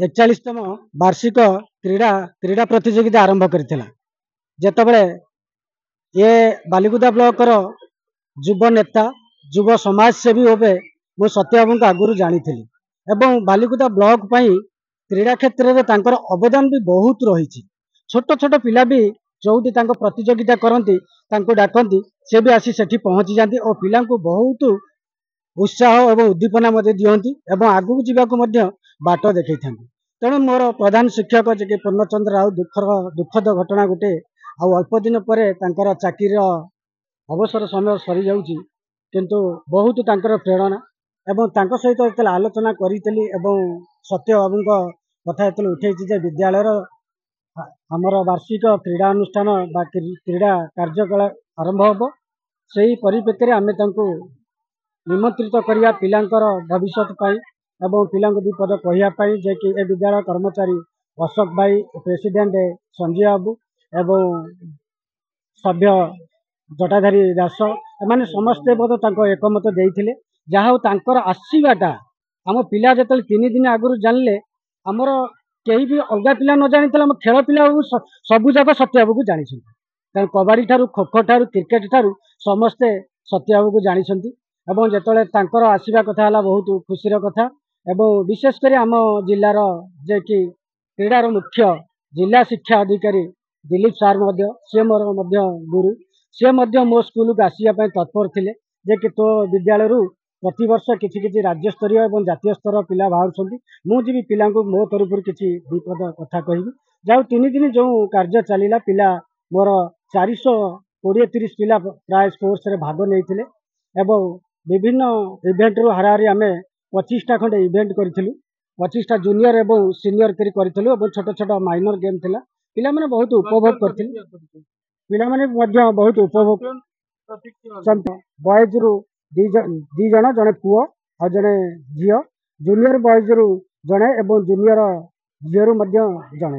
41तम वार्षिक क्रीड़ा क्रीड़ा प्रतियोगिता आरंभ करथिला। जेतबेले ये बालिकुदा ब्लॉक रो युव नेता युव समाज सेवी होबे मो सत्यबाबू आगुरु जानी एवं बालिकुदा ब्लॉक पई क्रीड़ा क्षेत्र में तांकर अवदान भी बहुत रही। छोट छोट पिला भी जोटी तांको प्रतियोगिता करती डाकती से भी आसी सेठी पहुंची जाती और पिला को बहुत उत्साह और उद्दीपना दिखती और आगू जावाक बाट देखा था। तेणु मोर प्रधान शिक्षक जे पूर्णचंद्र राउत दुखद घटना गोटे अल्प दिन पर चाकरी अवसर समय सरी जाउची किंतु बहुत प्रेरणा एवं सहित आलोचना करी सत्य बाबू कथा उठे विद्यालय आमर वार्षिक क्रीड़ा अनुष्ठान बा क्रीड़ा कार्यकलाप आरंभ हम से परिप्रेक्षी आम निमंत्रित करवा पिलांकर भविष्य एवं पिला दीपद कहवाई जे कि ए विद्यालय कर्मचारी अशोक भाई प्रेसिडेंट संजय बाबू एवं सभ्य जटाधारी दास एमाने समस्ते एकमत देते जहाँ आसवाटा आम पिला जो 3 दिन आगुरी जानले आमर कहीं भी अलग पिला न जानी आम खेल पिला सबू जाक सत्यबाबू को जानी कबाड़ी ठारू खो खो ठारू क्रिकेट ठारू समस्ते सत्यबाबू को जानी जो आसवा कथा है बहुत खुशी कथा एवं विशेषकर आम जिलार जे कि क्रीडार मुख्य जिला शिक्षा अधिकारी दिलीप सार सी मोर गुरु सी मो स्कूल को आसवाई तत्पर थे जे कि तो विद्यालय प्रति वर्ष किसी राज्य स्तरीय और जातीय स्तर पिला बाहर मुझे पिला मो तरफ किसी विपद कथा कहि जाऊ 3 दिन जो कार्य चलला पिला मोर 420-30 पिला प्राय स्पोर्ट्स रे भाग नहीं एवं विभिन्न इवेंट रु हाराहारी आम 25टा खंडे इवेंट करूँ 25टा जूनियर एवं सीनियर करूँ और छोट छोट माइनर गेम थिला पिला माने बहुत उपभोग करते पिला माने बहुत उपभोग बॉयज रु 2 जन जड़े पुओ और जड़े झील जूनियर बॉयज रु जड़े एवं जूनियर झील रु जड़े गहन